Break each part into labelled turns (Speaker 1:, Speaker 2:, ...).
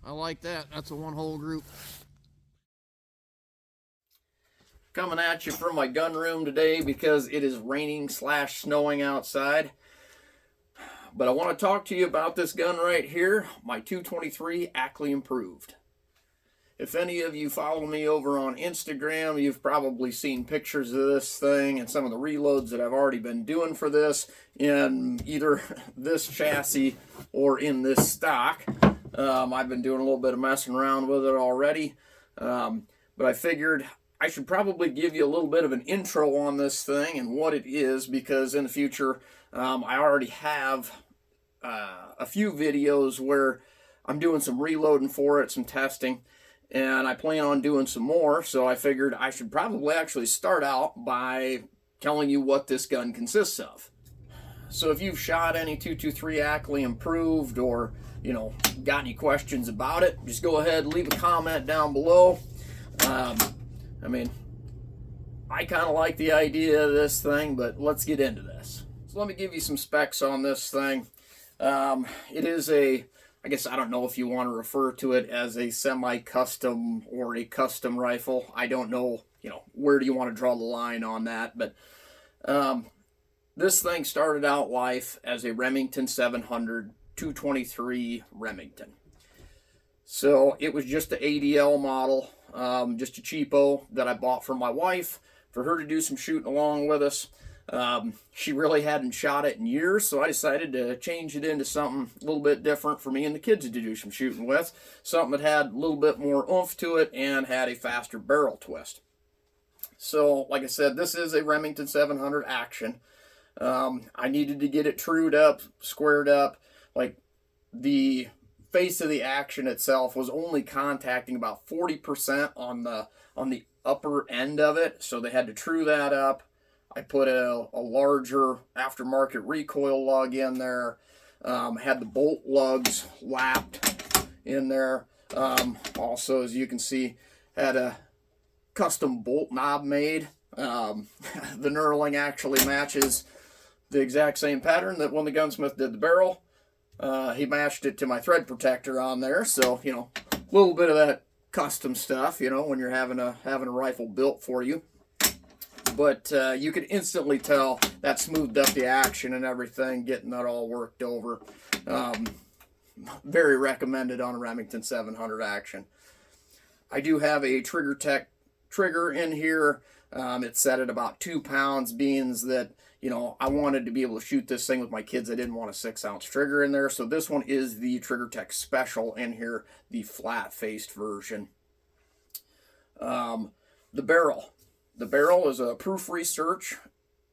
Speaker 1: I like that. That's a one-hole group. Coming at you from my gun room today because it is raining / snowing outside. But I want to talk to you about this gun right here, my 223 Ackley Improved. If any of you follow me over on Instagram, you've probably seen pictures of this thing and some of the reloads that I've already been doing for this in either this chassis or in this stock. I've been doing a little bit of messing around with it already, but I figured I should probably give you a little bit of an intro on this thing and what it is, because in the future I already have a few videos where I'm doing some reloading for it, some testing, and I plan on doing some more, so I figured I should probably actually start out by telling you what this gun consists of. So if you've shot any 223 Ackley Improved, or got any questions about it, just go ahead and leave a comment down below. I mean, I kind of like the idea of this thing, but let's get into this. So let me give you some specs on this thing. It is I guess I don't know if you want to refer to it as a semi-custom or a custom rifle. I don't know, where do you want to draw the line on that? But this thing started out life as a Remington 700 223 Remington. So it was just the ADL model, just a cheapo that I bought for my wife, for her to do some shooting along with us. She really hadn't shot it in years, so I decided to change it into something a little bit different for me and the kids to do some shooting with. Something that had a little bit more oomph to it and had a faster barrel twist. So, like I said, this is a Remington 700 Action. I needed to get it trued up, squared up. Like, the face of the Action itself was only contacting about 40% on the upper end of it, so they had to true that up. I put a larger aftermarket recoil lug in there. Had the bolt lugs lapped in there. Also, as you can see, had a custom bolt knob made. The knurling actually matches the exact same pattern that when the gunsmith did the barrel. He matched it to my thread protector on there, so a little bit of that custom stuff, when you're having a rifle built for you. But you could instantly tell that smoothed up the action and everything, getting that all worked over. Very recommended on a Remington 700 Action. I do have a Trigger Tech trigger in here. It's set at about 2 pounds, being that I wanted to be able to shoot this thing with my kids. I didn't want a 6-ounce trigger in there, so this one is the Trigger Tech Special in here, the flat-faced version. The barrel. The barrel is a Proof Research.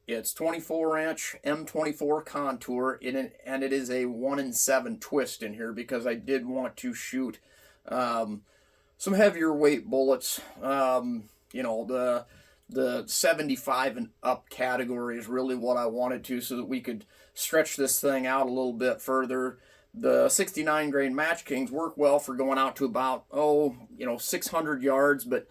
Speaker 1: It's 24-inch M24 contour, and it is a 1-in-7 twist in here because I did want to shoot some heavier weight bullets. The 75 and up category is really what I wanted to, so that we could stretch this thing out a little bit further. The 69 grain Match Kings work well for going out to about 600 yards, but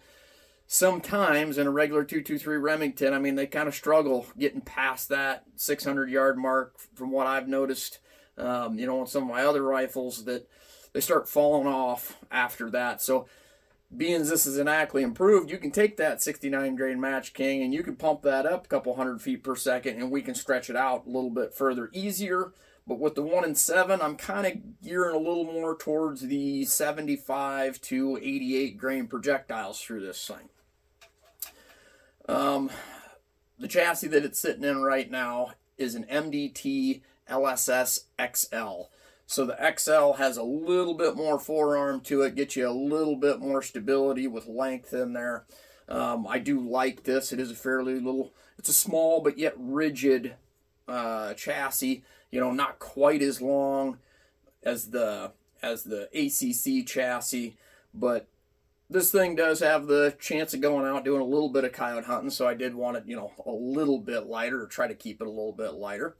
Speaker 1: sometimes in a regular 223 Remington, I mean, they kind of struggle getting past that 600 yard mark, from what I've noticed. On some of my other rifles, that they start falling off after that. So being as this is an Ackley Improved, you can take that 69 grain Match King and you can pump that up a couple hundred feet per second, and we can stretch it out a little bit further easier. But with the 1-in-7, I'm kind of gearing a little more towards the 75 to 88 grain projectiles through this thing. The chassis that it's sitting in right now is an MDT LSS XL. So the XL has a little bit more forearm to it, gets you a little bit more stability with length in there. I do like this. It is it's a small but yet rigid chassis. Not quite as long as the ACC chassis, but this thing does have the chance of going out doing a little bit of coyote hunting, so I did want it, a little bit lighter, or try to keep it a little bit lighter.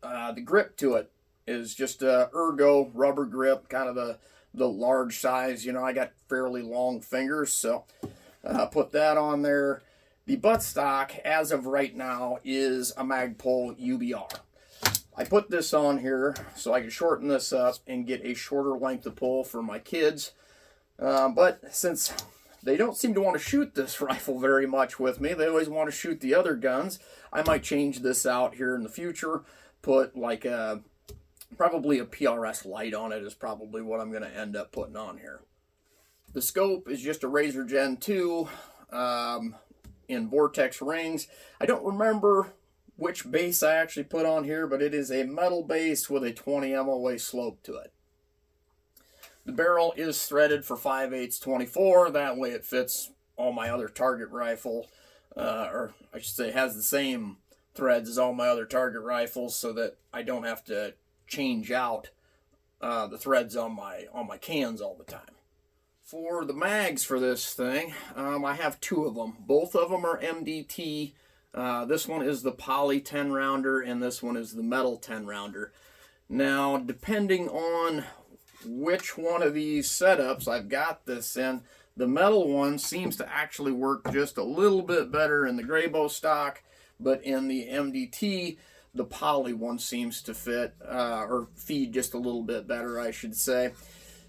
Speaker 1: The grip to it is just a ergo rubber grip, kind of the large size. I got fairly long fingers, so put that on there. The buttstock, as of right now, is a Magpul UBR. I put this on here so I can shorten this up and get a shorter length of pull for my kids. But since they don't seem to want to shoot this rifle very much with me, they always want to shoot the other guns, I might change this out here in the future. Put like probably a PRS light on it is probably what I'm going to end up putting on here. The scope is just a Razor Gen 2 in Vortex rings. I don't remember which base I actually put on here, but it is a metal base with a 20 MOA slope to it. The barrel is threaded for 5/8 24. That way it fits all my other target rifle, or I should say has the same threads as all my other target rifles, so that I don't have to change out the threads on my cans all the time. For the mags for this thing, I have two of them. Both of them are MDT. This one is the poly 10 rounder and this one is the metal 10 rounder. Now, depending on which one of these setups I've got this in, the metal one seems to actually work just a little bit better in the Graybow stock, but in the MDT, the poly one seems to fit, or feed just a little bit better, I should say.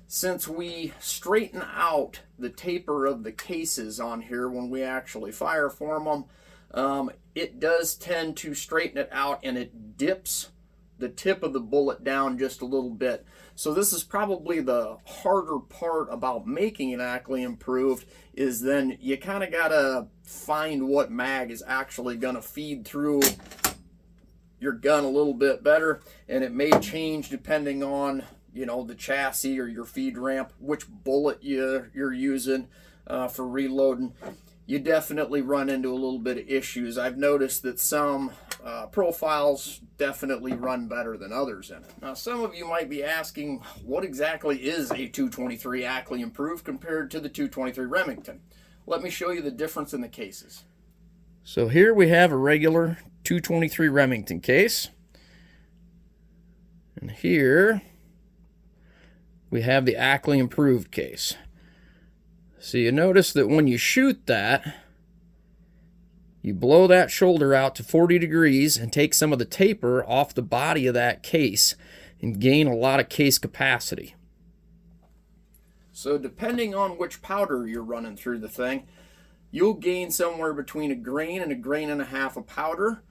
Speaker 1: Since we straighten out the taper of the cases on here when we actually fire form them, it does tend to straighten it out and it dips the tip of the bullet down just a little bit. So this is probably the harder part about making an Ackley Improved, is then you kind of got to find what mag is actually going to feed through your gun a little bit better, and it may change depending on, you know, the chassis or your feed ramp, which bullet you're using for reloading. You definitely run into a little bit of issues. I've noticed that some profiles definitely run better than others in it. Now, some of you might be asking, what exactly is a 223 Ackley Improved compared to the 223 Remington? Let me show you the difference in the cases. So here we have a regular 223 Remington case. And here we have the Ackley Improved case. So you notice that when you shoot that, you blow that shoulder out to 40 degrees and take some of the taper off the body of that case and gain a lot of case capacity. So depending on which powder you're running through the thing, you'll gain somewhere between a grain and a grain and a half of powder,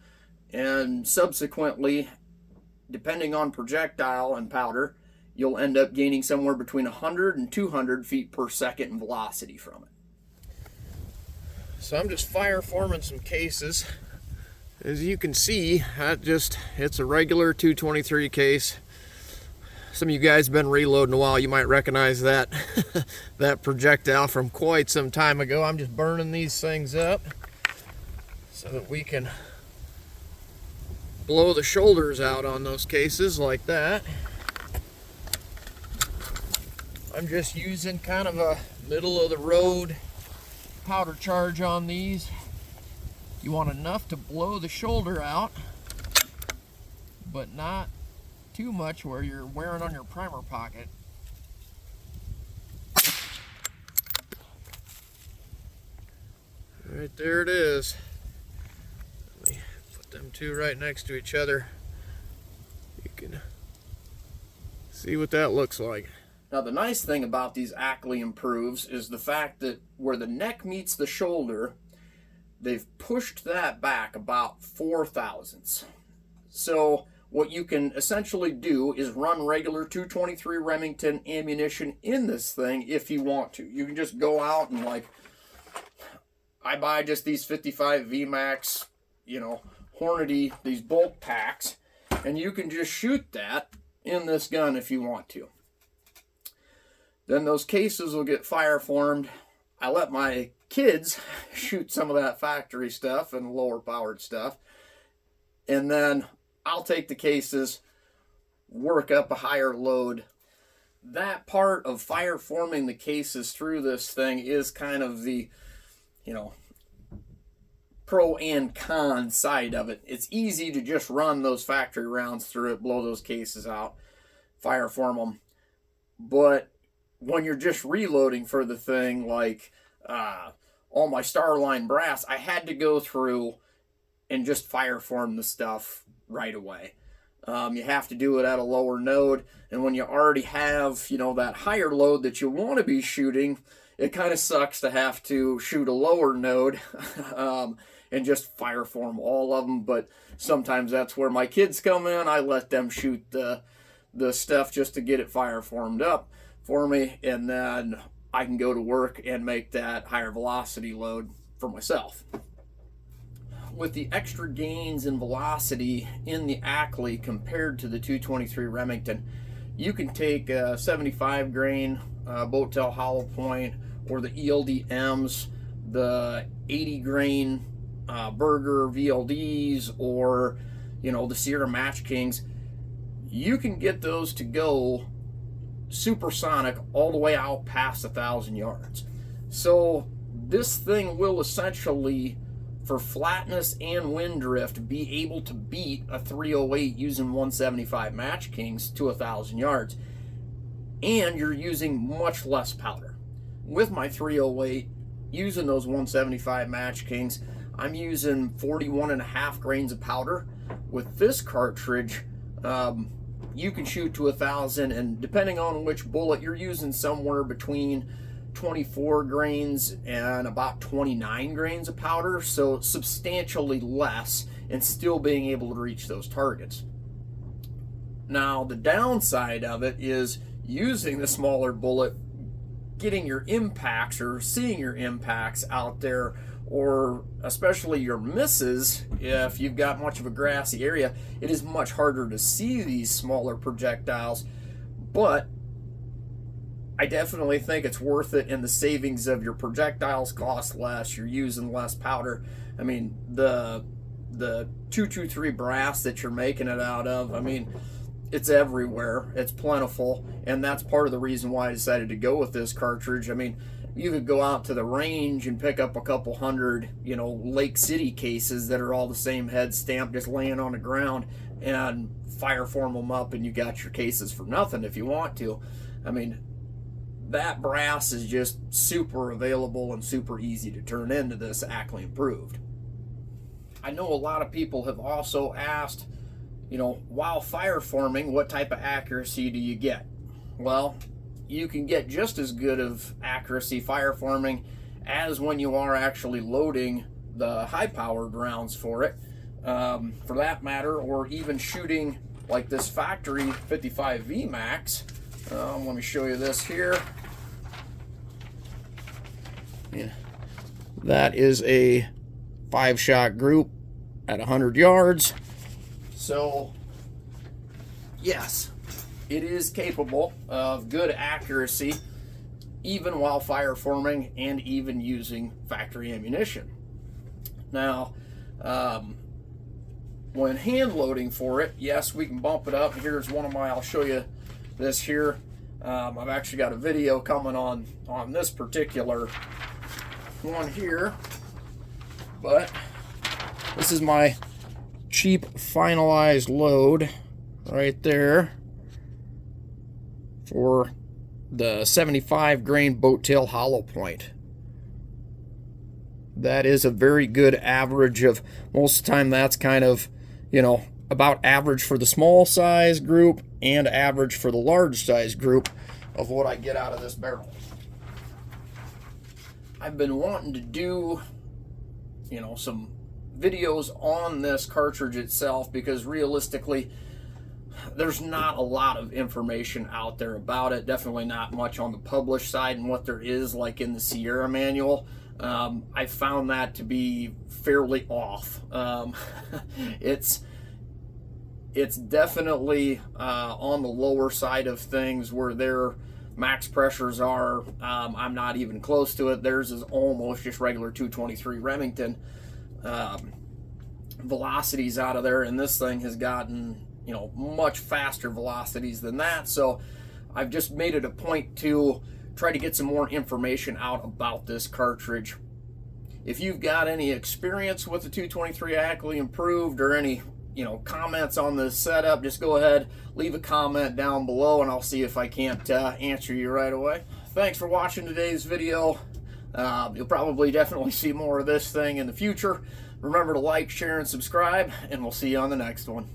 Speaker 1: and subsequently, depending on projectile and powder, you'll end up gaining somewhere between 100 and 200 feet per second in velocity from it. So I'm just fire forming some cases. As you can see, it's a regular 223 case. Some of you guys have been reloading a while. You might recognize that that projectile from quite some time ago. I'm just burning these things up so that we can blow the shoulders out on those cases like that. I'm just using kind of a middle of the road powder charge on these. You want enough to blow the shoulder out, but not too much where you're wearing on your primer pocket. Right there it is. Let me put them two right next to each other. You can see what that looks like. Now, the nice thing about these Ackley Improves is the fact that where the neck meets the shoulder, they've pushed that back about 4 thousandths. So what you can essentially do is run regular 223 Remington ammunition in this thing if you want to. You can just go out and, like, I buy just these 55 VMAX, you know, Hornady, these bulk packs, and you can just shoot that in this gun if you want to. Then those cases will get fire formed. I let my kids shoot some of that factory stuff and lower powered stuff. And then I'll take the cases, work up a higher load. That part of fire forming the cases through this thing is kind of the, you know, pro and con side of it. It's easy to just run those factory rounds through it, blow those cases out, fire form them. But when you're just reloading for the thing, like all my Starline brass, I had to go through and just fire form the stuff right away. You have to do it at a lower node, and when you already have, you know, that higher load that you want to be shooting, it kind of sucks to have to shoot a lower node and just fire form all of them. But sometimes that's where my kids come in. I let them shoot the stuff just to get it fire formed up for me, and then I can go to work and make that higher velocity load for myself. With the extra gains in velocity in the Ackley compared to the 223 Remington, you can take a 75 grain boat tail hollow point, or the ELD-Ms, the 80 grain Burger VLDs, or, you know, the Sierra Match Kings. You can get those to go supersonic all the way out past 1,000 yards. So this thing will essentially, for flatness and wind drift, be able to beat a 308 using 175 Match Kings to 1,000 yards. And you're using much less powder. With my 308, using those 175 Match Kings, I'm using 41.5 grains of powder. With this cartridge, you can shoot to 1,000, and depending on which bullet, you're using somewhere between 24 grains and about 29 grains of powder, so substantially less, and still being able to reach those targets. Now, the downside of it is using the smaller bullet, getting your impacts or seeing your impacts out there, or especially your misses. If you've got much of a grassy area, it is much harder to see these smaller projectiles, but I definitely think it's worth it, and the savings of your projectiles cost less, you're using less powder. I mean, the 223 brass that you're making it out of, I mean, it's everywhere, it's plentiful, and that's part of the reason why I decided to go with this cartridge. I mean, you could go out to the range and pick up a couple hundred, you know, Lake City cases that are all the same head stamp, just laying on the ground, and fire form them up, and you got your cases for nothing if you want to. I mean, that brass is just super available and super easy to turn into this Ackley Improved. I know a lot of people have also asked, you know, while fire forming, what type of accuracy do you get? Well, you can get just as good of accuracy fire forming as when you are actually loading the high powered rounds for it, for that matter, or even shooting like this factory 55 VMAX. Let me show you this here. Yeah. That is a 5-shot group at 100 yards. So yes, it is capable of good accuracy even while fire forming and even using factory ammunition. Now, when hand loading for it, yes, we can bump it up. Here's one of my, I'll show you this here. I've actually got a video coming on this particular one here, but this is my cheap finalized load right there for the 75 grain boat tail hollow point. That is a very good average of, most of the time that's kind of, you know, about average for the small size group and average for the large size group of what I get out of this barrel. I've been wanting to do, you know, some videos on this cartridge itself, because realistically there's not a lot of information out there about it. Definitely not much on the published side, and what there is, like in the Sierra manual, I found that to be fairly off. It's definitely on the lower side of things where their max pressures are. I'm not even close to it. Theirs is almost just regular 223 Remington velocities out of there, and this thing has gotten, you know, much faster velocities than that. So I've just made it a point to try to get some more information out about this cartridge. If you've got any experience with the 223 Ackley Improved, or any, you know, comments on this setup, just go ahead, leave a comment down below, and I'll see if I can't answer you right away. Thanks for watching today's video. You'll probably definitely see more of this thing in the future. Remember to like, share, and subscribe, and we'll see you on the next one.